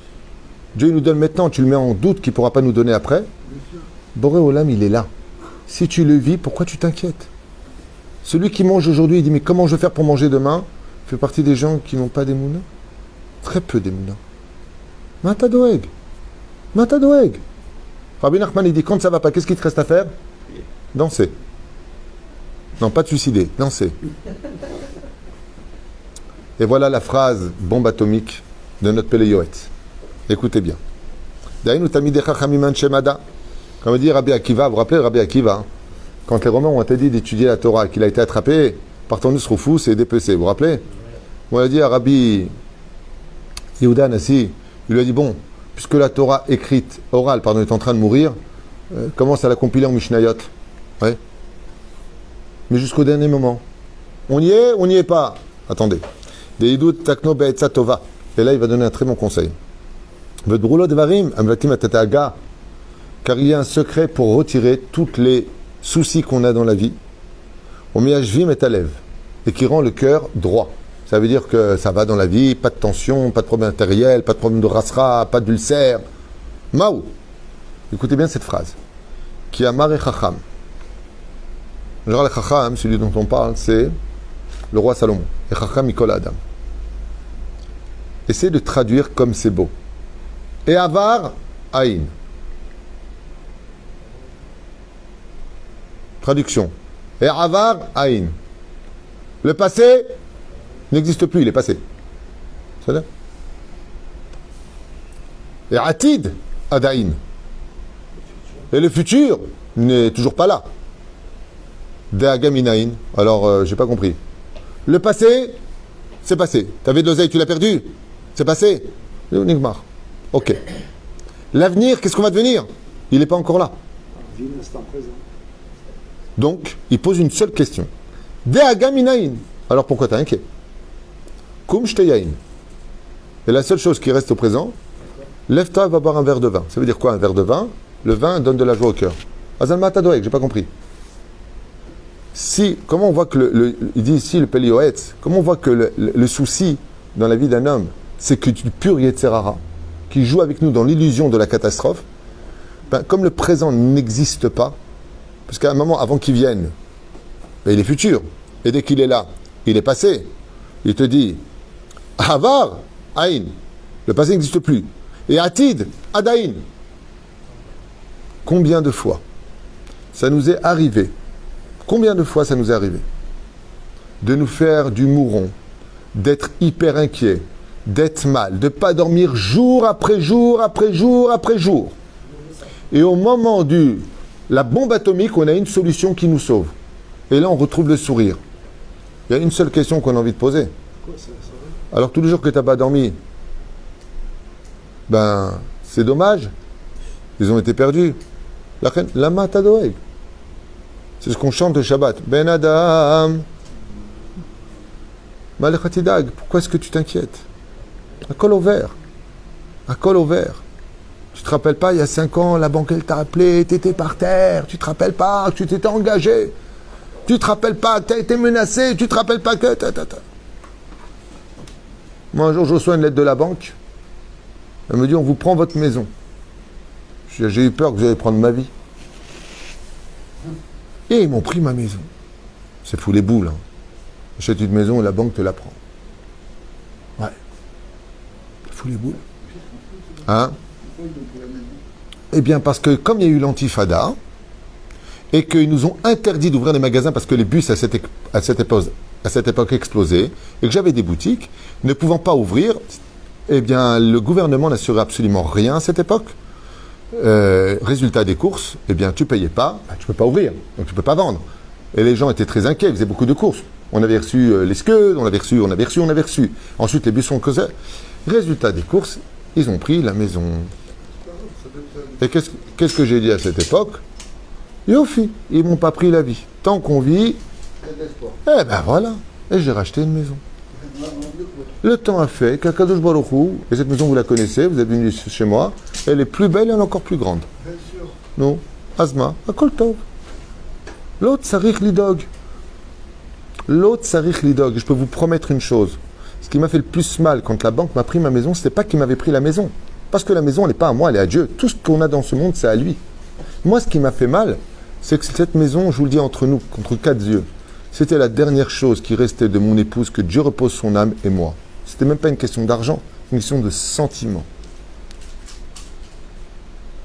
[SPEAKER 1] Dieu il nous donne maintenant, tu le mets en doute qu'il ne pourra pas nous donner après. Boré Olam, il est là. Si tu le vis, pourquoi tu t'inquiètes? Celui qui mange aujourd'hui, il dit, mais comment je vais faire pour manger demain? Fait partie des gens qui n'ont pas d'émouna. Très peu d'émouna. Matadoeg. Rabbi Nachman, il dit, quand ça va pas, qu'est-ce qu'il te reste à faire? Danser. Non, pas de suicider, danser. Et voilà la phrase bombe atomique de notre Pélé Yoetz. Écoutez bien. Daïnou Tamidei Chachamim Anshe Mada. Comme dit Rabbi Akiva, vous vous rappelez Rabbi Akiva, hein, quand les Romains ont interdit d'étudier la Torah, qu'il a été attrapé par Turnus Rufus et dépecé, vous vous rappelez? On a dit à Rabbi Yehuda Nassi, il lui a dit, bon, puisque la Torah écrite, orale, pardon, est en train de mourir, commence à la compiler en Mishnayot. Ouais. Mais jusqu'au dernier moment. On y est, on n'y est pas. Attendez. Et là, il va donner un très bon conseil. Car il y a un secret pour retirer tous les soucis qu'on a dans la vie. Et qui rend le cœur droit. Ça veut dire que ça va dans la vie, pas de tension, pas de problème matériel, pas de problème de rasra, pas d'ulcère. Maou. Écoutez bien cette phrase. Qui a maré chacham. Genre le chacham, celui dont on parle, c'est le roi Salomon. Et chacham Mikol Adam. Essayez de traduire comme c'est beau. Et avar aïn. Traduction. Et avar aïn. Le passé n'existe plus, il est passé. C'est ça? Et atid adaïn. Et le futur n'est toujours pas là. Deagaminaïn. Alors, j'ai pas compris. Le passé, c'est passé. T'avais de l'oseille, tu l'as perdu. C'est passé. Nigmar. Ok. L'avenir, qu'est-ce qu'on va devenir? Il n'est pas encore là.
[SPEAKER 3] Vie l'instant présent.
[SPEAKER 1] Donc, il pose une seule question. Deagaminaïn. Alors pourquoi t'es inquiet? Kum shteyain. Et la seule chose qui reste au présent, lève-toi, va boire un verre de vin. Ça veut dire quoi un verre de vin? Le vin donne de la joie au cœur. Azalma Tadoek, j'ai pas compris. Si, comment on voit que il dit ici le Pélé Yoetz, comment on voit que le souci dans la vie d'un homme, c'est que du pur Yetzerara, qui joue avec nous dans l'illusion de la catastrophe, ben, comme le présent n'existe pas, parce qu'à un moment avant qu'il vienne, ben, il est futur, et dès qu'il est là, il est passé. Il te dit, Avar, Aïn, le passé n'existe plus, et Atid, Adaïn. Combien de fois ça nous est arrivé? Combien de fois ça nous est arrivé de nous faire du mouron, d'être hyper inquiet, d'être mal, de ne pas dormir jour après jour après jour après jour. Et au moment de la bombe atomique, on a une solution qui nous sauve. Et là, on retrouve le sourire. Il y a une seule question qu'on a envie de poser. Alors, tous les jours que tu n'as pas dormi, ben, c'est dommage. Ils ont été perdus. Lama Tadoeg. C'est ce qu'on chante au Shabbat. Ben Adam. Malechatidag. Pourquoi est-ce que tu t'inquiètes? Un col au vert. Un col au vert. Tu te rappelles pas, il y a 5 ans, la banque, elle t'a appelé, tu étais par terre. Tu te rappelles pas que tu t'étais engagé. Tu te rappelles pas que tu as été menacé. Tu te rappelles pas que... Moi, un jour, je reçois une lettre de la banque. Elle me dit, on vous prend votre maison. J'ai eu peur que vous alliez prendre ma vie. Et ils m'ont pris ma maison. C'est fou les boules. Hein. Achète une maison et la banque te la prend. Ouais. C'est fou les boules. Hein? Eh bien, parce que comme il y a eu l'antifada, et qu'ils nous ont interdit d'ouvrir des magasins parce que les bus à cette époque explosaient, et que j'avais des boutiques, ne pouvant pas ouvrir, eh bien, le gouvernement n'assurait absolument rien à cette époque. Résultat des courses, eh bien, tu payais pas, tu peux pas ouvrir, donc tu peux pas vendre. Et les gens étaient très inquiets, ils faisaient beaucoup de courses. On avait reçu les scuds, on avait reçu. Ensuite, les bus sont causés. Résultat des courses, ils ont pris la maison. Et qu'est-ce que j'ai dit à cette époque? Yofi, ils m'ont pas pris la vie. Tant qu'on vit, eh ben voilà. Et j'ai racheté une maison. Le temps a fait qu'Akadosh Baruch Hu, et cette maison vous la connaissez, vous êtes venu chez moi, elle est plus belle et elle est encore plus grande.
[SPEAKER 2] Bien sûr.
[SPEAKER 1] Non, Azma, Akol Tov. L'autre Sarich Lidog. L'autre Sarich Lidog. Je peux vous promettre une chose. Ce qui m'a fait le plus mal quand la banque m'a pris ma maison, c'était pas qu'ils m'avaient pris la maison. Parce que la maison, elle n'est pas à moi, elle est à Dieu. Tout ce qu'on a dans ce monde, c'est à lui. Moi, ce qui m'a fait mal, c'est que cette maison, je vous le dis entre nous, contre 4 yeux, c'était la dernière chose qui restait de mon épouse, que Dieu repose son âme et moi. C'était même pas une question d'argent, une question de sentiment.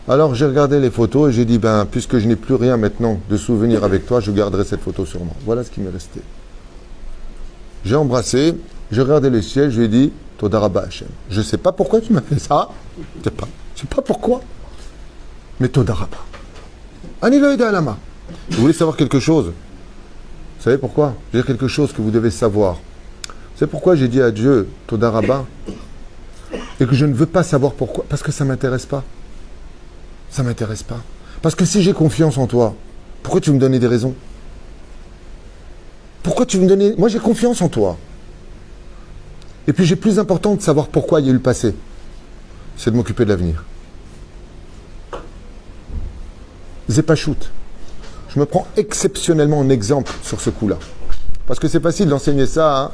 [SPEAKER 1] Alors j'ai regardé les photos et j'ai dit, ben, puisque je n'ai plus rien maintenant de souvenir avec toi, je garderai cette photo sur moi. Voilà ce qui m'est resté. J'ai embrassé, j'ai regardé le ciel, je lui ai dit, Toda Rabba Hashem. Je ne sais pas pourquoi tu m'as fait ça, je ne sais pas pourquoi, mais Toda Rabba. Ani lo yeda lama. Vous voulez savoir quelque chose? Vous savez pourquoi? J'ai quelque chose que vous devez savoir. C'est pourquoi j'ai dit à Dieu, Toda Rabba, et que je ne veux pas savoir pourquoi, parce que ça ne m'intéresse pas. Ça ne m'intéresse pas. Parce que si j'ai confiance en toi, pourquoi tu me donnes des raisons? Pourquoi tu me donnes... Moi j'ai confiance en toi. Et puis j'ai plus important de savoir pourquoi il y a eu le passé. C'est de m'occuper de l'avenir. Zepachut. Je me prends exceptionnellement en exemple sur ce coup-là. Parce que c'est facile d'enseigner ça, hein.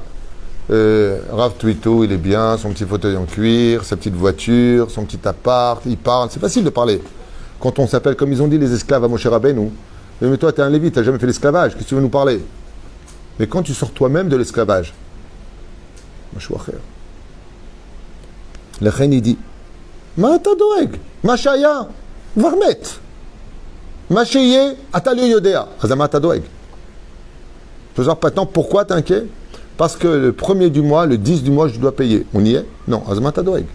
[SPEAKER 1] Rav Twito, il est bien, son petit fauteuil en cuir, sa petite voiture, son petit appart, il parle. C'est facile de parler. Quand on s'appelle, comme ils ont dit les esclaves à Moshe Rabbeinu, mais toi, tu es un lévite, tu n'as jamais fait l'esclavage, qu'est-ce que tu veux nous parler? Mais quand tu sors toi-même de l'esclavage, le reine il dit, Ma tadoeg, ma shaya, varmet, ma sheye, atalio yodea, azama tadoeg. Tu veux savoir maintenant pourquoi t'es inquiet? Parce que le 1er du mois, le 10 du mois, je dois payer. On y est? Non, azama tadoeg.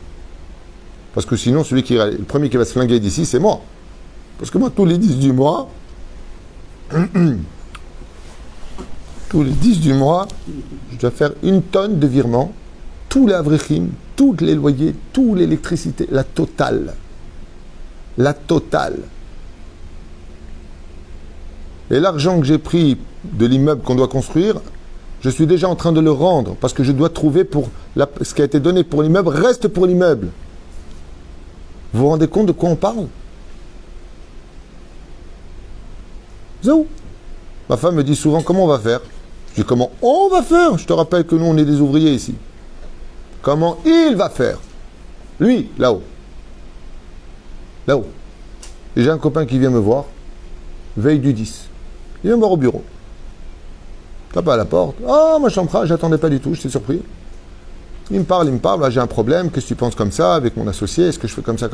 [SPEAKER 1] Parce que sinon, le premier qui va se flinguer d'ici, c'est moi. Parce que moi, tous les 10 du mois, je dois faire 1 tonne de virements, tous les avrichim, tous les loyers, toute l'électricité, la totale. La totale. Et l'argent que j'ai pris de l'immeuble qu'on doit construire, je suis déjà en train de le rendre, parce que je dois trouver pour ce qui a été donné pour l'immeuble, reste pour l'immeuble. Vous vous rendez compte de quoi on parle? Zéou. Ma femme me dit souvent, comment on va faire? Je dis, comment on va faire? Je te rappelle que nous, on est des ouvriers ici. Comment il va faire? Lui, là-haut. Là-haut. Et j'ai un copain qui vient me voir, veille du 10. Il vient me voir au bureau. Tape à la porte. Ah, ma chambre, j'attendais pas du tout, j'étais surpris. Il me parle, là, j'ai un problème, qu'est-ce que tu penses comme ça avec mon associé? Est-ce que je fais comme ça?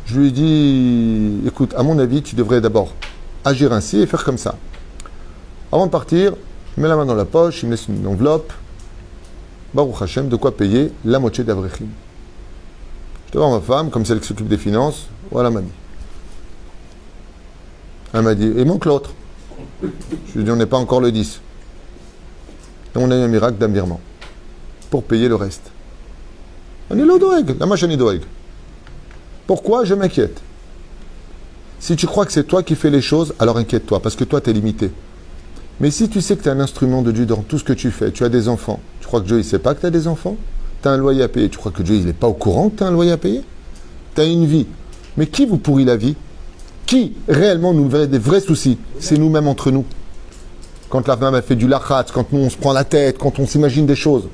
[SPEAKER 1] Je lui dis, écoute, à mon avis, tu devrais d'abord agir ainsi et faire comme ça. Avant de partir, il met la main dans la poche, il me laisse une enveloppe. Baruch Hashem, de quoi payer la moitié d'Avrechim. Je te vois ma femme, comme celle qui s'occupe des finances, voilà mamie. Elle m'a dit, et manque l'autre. Je lui ai dit, on n'est pas encore le 10. Et on a eu un miracle d'un virement pour payer le reste. On est l'odoeg, la machine est doeg. Pourquoi je m'inquiète? Si tu crois que c'est toi qui fais les choses, alors inquiète-toi, parce que toi, tu es limité. Mais si tu sais que tu es un instrument de Dieu dans tout ce que tu fais, tu as des enfants, tu crois que Dieu, il ne sait pas que tu as des enfants? Tu as un loyer à payer, tu crois que Dieu, il n'est pas au courant que tu as un loyer à payer? Tu as une vie. Mais qui vous pourrit la vie? Qui réellement nous fait des vrais soucis? C'est nous-mêmes entre nous. Quand la femme a fait du lachat, quand nous on se prend la tête, quand on s'imagine des choses.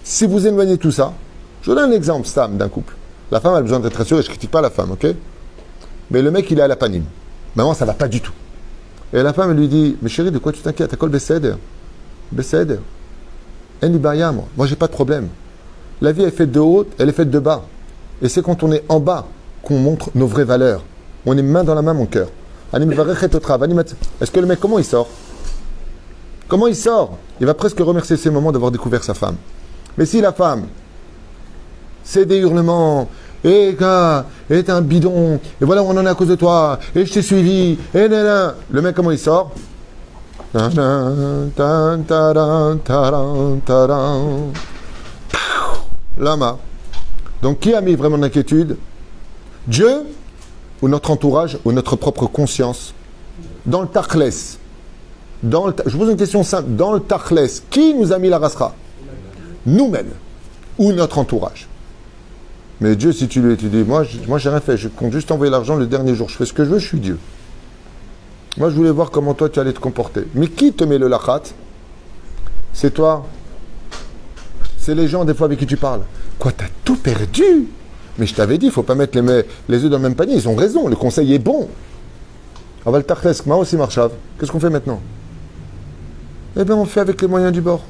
[SPEAKER 1] Si vous éloignez tout ça, je vous donne un exemple, Stam, d'un couple. La femme a besoin d'être rassurée, je ne critique pas la femme, ok? Mais le mec, il est à la panime. Maman, ça ne va pas du tout. Et la femme, elle lui dit, mais chérie, de quoi tu t'inquiètes? T'as quoi le Besséder? Besséder. Elle dit, bah, moi, j'ai pas de problème. La vie est faite de haut, elle est faite de bas. Et c'est quand on est en bas qu'on montre nos vraies valeurs. On est main dans la main, mon cœur. Est-ce que le mec, comment il sort? Comment il sort? Il va presque remercier ces moments d'avoir découvert sa femme. Mais si la femme, c'est des hurlements, et gars, et t'es un bidon, et voilà, on en est à cause de toi, et je t'ai suivi, et nanana. Le mec, comment il sort? Lama. Donc, qui a mis vraiment d'inquiétude? Dieu ou notre entourage ou notre propre conscience? Dans le Tachles. Je vous pose une question simple. Dans le Tachles, qui nous a mis la rasra? Nous-mêmes. Ou notre entourage. Mais Dieu, si tu dis, moi j'ai rien fait, je compte juste envoyer l'argent le dernier jour, je fais ce que je veux, je suis Dieu. Moi je voulais voir comment toi tu allais te comporter. Mais qui te met le lachat? C'est toi. C'est les gens des fois avec qui tu parles. Quoi, t'as tout perdu? Mais je t'avais dit, il ne faut pas mettre les œufs dans le même panier, ils ont raison, le conseil est bon. Aval Tachles, moi aussi marchav. Qu'est-ce qu'on fait maintenant? Eh bien on fait avec les moyens du bord.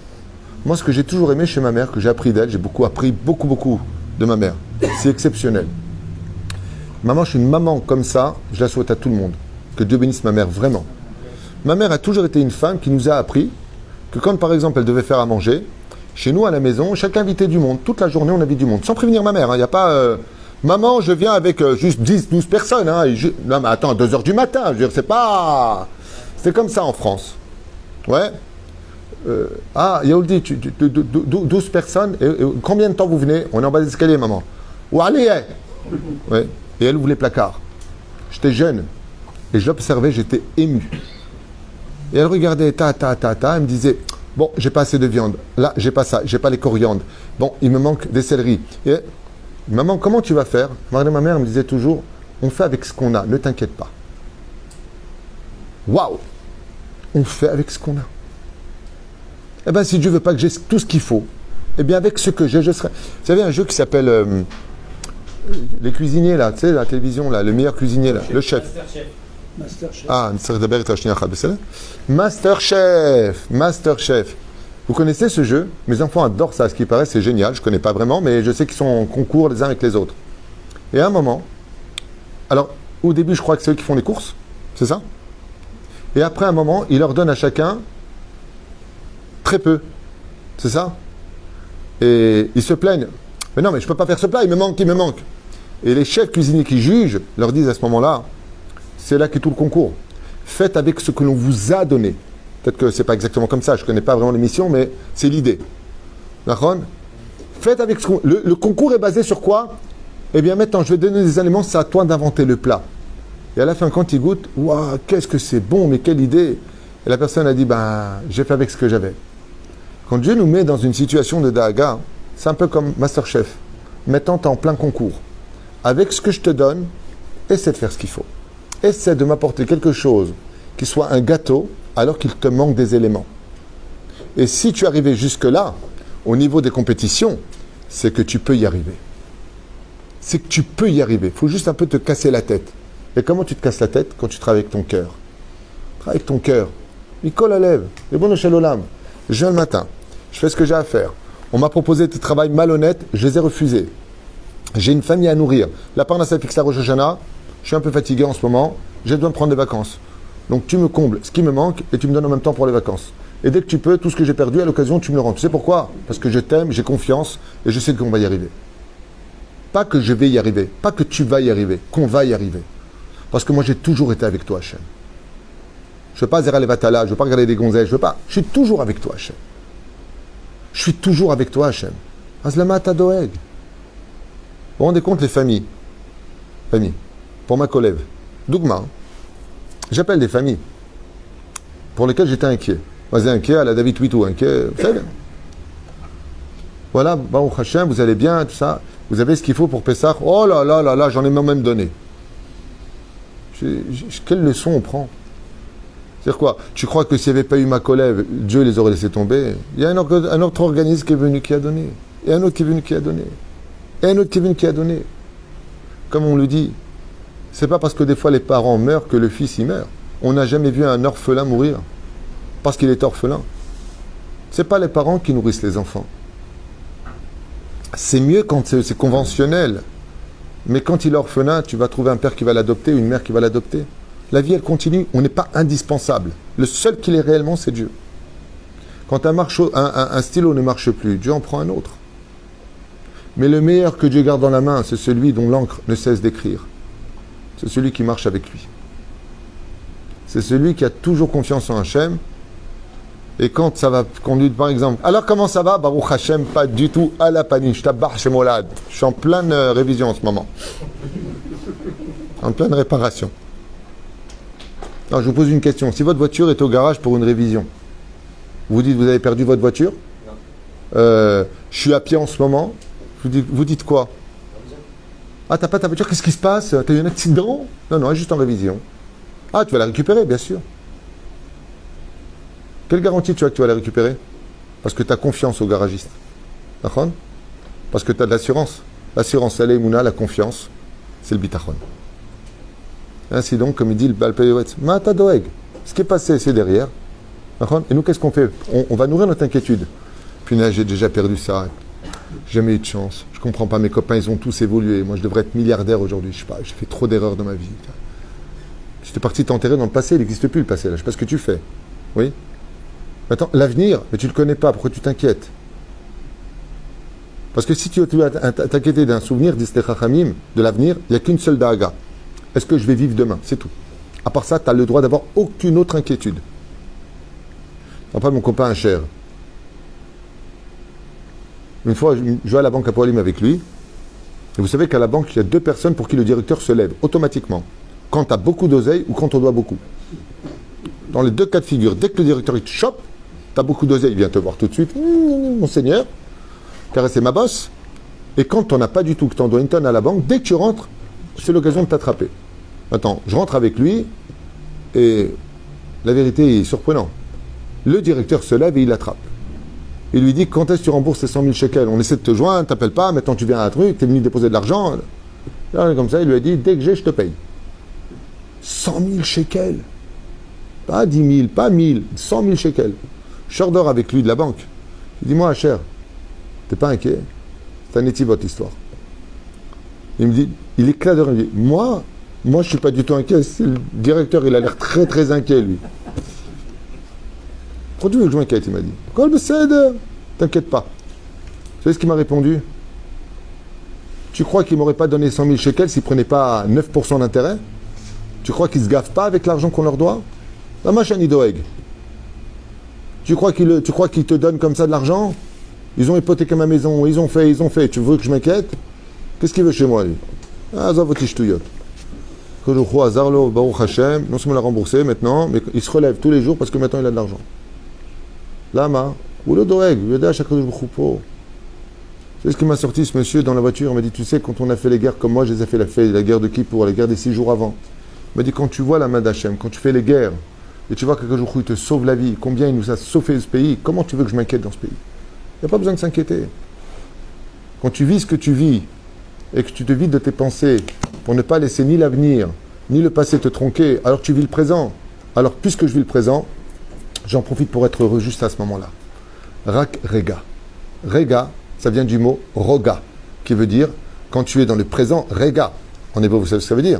[SPEAKER 1] Moi ce que j'ai toujours aimé chez ma mère, que j'ai appris d'elle, j'ai beaucoup appris, beaucoup de ma mère. C'est exceptionnel. Maman, je suis une maman comme ça, je la souhaite à tout le monde. Que Dieu bénisse ma mère, vraiment. Ma mère a toujours été une femme qui nous a appris que quand, par exemple, elle devait faire à manger, chez nous, à la maison, chaque invité du monde, toute la journée, on avait du monde. Sans prévenir ma mère, il n'y a pas... maman, je viens avec juste 10, 12 personnes. Non, mais attends, 2 heures du matin, je veux dire, c'est pas... C'est comme ça en France. Ouais. Yaouldi, 12 personnes, et combien de temps vous venez? On est en bas des escaliers, maman. Où allez? Ouais. Et elle ouvre les placards. J'étais jeune, et je l'observais, j'étais ému. Et elle regardait, elle me disait, bon, j'ai pas assez de viande. Là, j'ai pas ça, j'ai pas les coriandres. Bon, il me manque des céleris. Et, maman, comment tu vas faire? Ma mère me disait toujours, on fait avec ce qu'on a, ne t'inquiète pas. Waouh! On fait avec ce qu'on a. Eh bien, si Dieu veut pas que j'ai tout ce qu'il faut, eh bien, avec ce que j'ai, je serai... Vous savez, un jeu qui s'appelle les cuisiniers, là, tu sais, la télévision, là, le meilleur cuisinier, là, le chef.
[SPEAKER 3] Masterchef.
[SPEAKER 1] Masterchef. Vous connaissez ce jeu? Mes enfants adorent ça, ce qui paraît, c'est génial. Je ne connais pas vraiment, mais je sais qu'ils sont en concours les uns avec les autres. Et à un moment, alors, au début, je crois que c'est eux qui font les courses, c'est ça? Et après un moment, il leur donne à chacun très peu. C'est ça? Et ils se plaignent. Mais non, mais je ne peux pas faire ce plat, il me manque. Et les chefs cuisiniers qui jugent leur disent à ce moment-là, c'est là qu'est tout le concours. Faites avec ce que l'on vous a donné. Peut-être que ce n'est pas exactement comme ça, je ne connais pas vraiment l'émission, mais c'est l'idée. D'accord? Faites avec ce qu'on... Le concours est basé sur quoi? Eh bien maintenant, je vais donner des aliments, c'est à toi d'inventer le plat. Et à la fin, quand il goûte, waouh, qu'est-ce que c'est bon, mais quelle idée! Et la personne a dit, j'ai fait avec ce que j'avais. Quand Dieu nous met dans une situation de daga, c'est un peu comme Masterchef. Maintenant, tu es en plein concours. Avec ce que je te donne, essaie de faire ce qu'il faut. Essaie de m'apporter quelque chose qui soit un gâteau, alors qu'il te manque des éléments. Et si tu es arrivé jusque-là, au niveau des compétitions, c'est que tu peux y arriver. C'est que tu peux y arriver. Il faut juste un peu te casser la tête. Et comment tu te casses la tête? Quand tu travailles avec ton cœur. Travaille avec ton cœur. Il colle à lèvres. Et bon, chez l'olam. Je viens le matin. Je fais ce que j'ai à faire. On m'a proposé des travails malhonnêtes. Je les ai refusés. J'ai une famille à nourrir. La parnassa fixe la Rosh Hashanah. Je suis un peu fatigué en ce moment. J'ai besoin de prendre des vacances. Donc tu me combles ce qui me manque et tu me donnes en même temps pour les vacances. Et dès que tu peux, tout ce que j'ai perdu, à l'occasion, tu me le rends. Tu sais pourquoi? Parce que je t'aime, j'ai confiance et je sais qu'on va y arriver. Pas que je vais y arriver. Pas que tu vas y arriver. Qu'on va y arriver. Parce que moi, j'ai toujours été avec toi, Hachem. Je ne veux pas zéra les vatala, je ne veux pas regarder des gonzesses, je veux pas. Je suis toujours avec toi, Hachem. Je suis toujours avec toi, Hachem. Azlama tadoeg. Vous vous rendez compte, les familles? Famille. Pour ma collègue. Dougma. J'appelle des familles pour lesquelles j'étais inquiet. Vas-y, inquiet, à la David Witou, inquiet. Vous savez. Voilà, Baruch Hachem, vous allez bien, tout ça. Vous avez ce qu'il faut pour Pessah. Oh là là là là, j'en ai même donné. Quelle leçon on prend? C'est-à-dire quoi? Tu crois que s'il n'y avait pas eu ma collègue, Dieu les aurait laissés tomber? Il y a un autre organisme qui est venu qui a donné. Et un autre qui est venu qui a donné. Et un autre qui est venu qui a donné. Comme on le dit, c'est pas parce que des fois les parents meurent que le fils y meurt. On n'a jamais vu un orphelin mourir parce qu'il est orphelin. C'est pas les parents qui nourrissent les enfants. C'est mieux quand c'est conventionnel. Mais quand il est orphelin, tu vas trouver un père qui va l'adopter ou une mère qui va l'adopter. La vie, elle continue. On n'est pas indispensable. Le seul qui l'est réellement, c'est Dieu. Quand un stylo ne marche plus, Dieu en prend un autre. Mais le meilleur que Dieu garde dans la main, c'est celui dont l'encre ne cesse d'écrire. C'est celui qui marche avec lui. C'est celui qui a toujours confiance en Hachem. Et quand ça va conduire, par exemple, alors comment ça va? Baruch Hachem, pas du tout à la panique. Je suis en pleine révision en ce moment. En pleine réparation. Alors je vous pose une question. Si votre voiture est au garage pour une révision, vous dites vous avez perdu votre voiture? Non. Je suis à pied en ce moment. Vous dites quoi? Ah, t'as pas ta voiture? Qu'est-ce qui se passe? T'as eu un accident? Non, non, elle est juste en révision. Ah, tu vas la récupérer, bien sûr. Quelle garantie tu as que tu vas la récupérer? Parce que tu as confiance au garagiste. D'accord? Parce que tu as de l'assurance. L'assurance, c'est l'Emouna, la confiance, c'est le bitachon. Ainsi donc, comme il dit le Baal Peyouetz, Mata Doeg. Ce qui est passé, c'est derrière. D'accord? Et nous, qu'est-ce qu'on fait? On va nourrir notre inquiétude. Puis là, j'ai déjà perdu ça. J'ai jamais eu de chance. Je comprends pas. Mes copains, ils ont tous évolué. Moi, je devrais être milliardaire aujourd'hui. Je sais pas. J'ai fait trop d'erreurs dans ma vie. J'étais parti t'enterrer dans le passé. Il n'existe plus le passé. Là, je sais pas ce que tu fais. Oui. Maintenant, l'avenir, mais tu le connais pas. Pourquoi tu t'inquiètes? Parce que si tu dois t'inquiéter d'un souvenir d'Istechachamim, de l'avenir, il n'y a qu'une seule daga. Est-ce que je vais vivre demain? C'est tout. À part ça, tu as le droit d'avoir aucune autre inquiétude. Enfin, mon copain un cher. Une fois, je vais à la banque à Poalim avec lui. Et vous savez qu'à la banque, il y a 2 personnes pour qui le directeur se lève automatiquement. Quand tu as beaucoup d'oseille ou quand on doit beaucoup. Dans les 2 cas de figure, dès que le directeur il te chope, tu as beaucoup d'oseille, il vient te voir tout de suite. Monseigneur, caresser ma bosse. Et quand on n'a pas du tout, que tu en dois une tonne à la banque, dès que tu rentres, c'est l'occasion de t'attraper. Attends, je rentre avec lui et la vérité est surprenante. Le directeur se lève et il l'attrape. Il lui dit, quand est-ce que tu rembourses ces 100 000 shekels? On essaie de te joindre, t'appelles pas, maintenant tu viens à un truc, t'es venu déposer de l'argent. Là, comme ça, il lui a dit, dès que j'ai, je te paye. 100 000 shekels. Pas 10 000, pas 1000, 100 000 shekels. Je sors dehors avec lui de la banque. Il dit, moi, cher, t'es pas inquiet? C'est un éti votre histoire. Il me dit, il éclate de rire. Il me dit, moi, je suis pas du tout inquiet. C'est le directeur, il a l'air très très inquiet, lui. Pourquoi tu veux que je m'inquiète? Il m'a dit. Kol beseder, t'inquiète pas. Vous savez ce qu'il m'a répondu? Tu crois qu'il m'aurait pas donné 100 000 shekels s'il prenait pas 9% d'intérêt? Tu crois qu'ils se gaffent pas avec l'argent qu'on leur doit? La machin idoeg. Tu crois qu'ils te donnent comme ça de l'argent? Ils ont hypothéqué ma maison, ils ont fait. Tu veux que je m'inquiète? Qu'est-ce qu'il veut chez moi, lui? Ah, ça, votre ishtuyot. Que je crois à Zarlo, Baruch Hashem, non seulement l'a remboursé maintenant, mais il se relève tous les jours parce que maintenant il a de l'argent. Lama, ou le doeg, c'est ce qui m'a sorti ce monsieur dans la voiture. Il m'a dit, tu sais, quand on a fait les guerres comme moi, je les ai fait la guerre de Kippour, la guerre des 6 jours avant. Il m'a dit, quand tu vois la main d'Hachem, quand tu fais les guerres, et tu vois que jour il te sauve la vie, combien il nous a sauvé ce pays, comment tu veux que je m'inquiète dans ce pays? Il n'y a pas besoin de s'inquiéter. Quand tu vis ce que tu vis, et que tu te vides de tes pensées, pour ne pas laisser ni l'avenir, ni le passé te tronquer, alors que tu vis le présent. Alors, puisque je vis le présent, j'en profite pour être heureux juste à ce moment-là. Rak Rega. Rega, ça vient du mot Roga, qui veut dire, quand tu es dans le présent, Rega. En hébreu, vous savez ce que ça veut dire?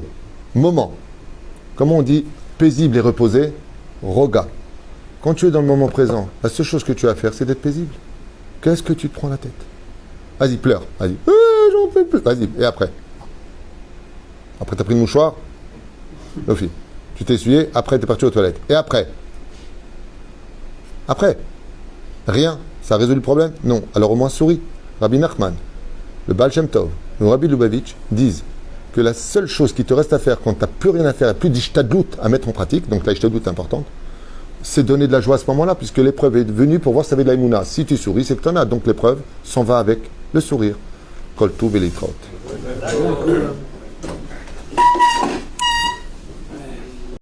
[SPEAKER 1] Moment. Comment on dit paisible et reposé? Roga. Quand tu es dans le moment présent, la seule chose que tu as à faire, c'est d'être paisible. Qu'est-ce que tu te prends la tête? Vas-y, pleure. Vas-y. J'en peux plus. Vas-y. Et après? Après, tu as pris le mouchoir? Lofi. Tu t'es essuyé? Après, tu es parti aux toilettes. Et après? Après? Rien. Ça a résolu le problème? Non. Alors au moins souris. Rabbi Nachman, le Baal Shem Tov, le Rabbi Lubavitch disent que la seule chose qui te reste à faire quand tu n'as plus rien à faire et plus d'ishtadlout à mettre en pratique, donc la ishtadlout est importante, c'est donner de la joie à ce moment-là, puisque l'épreuve est venue pour voir si tu avais de la émouna. Si tu souris, c'est que tu en as. Donc l'épreuve s'en va avec le sourire. Kol Tov et Litraot.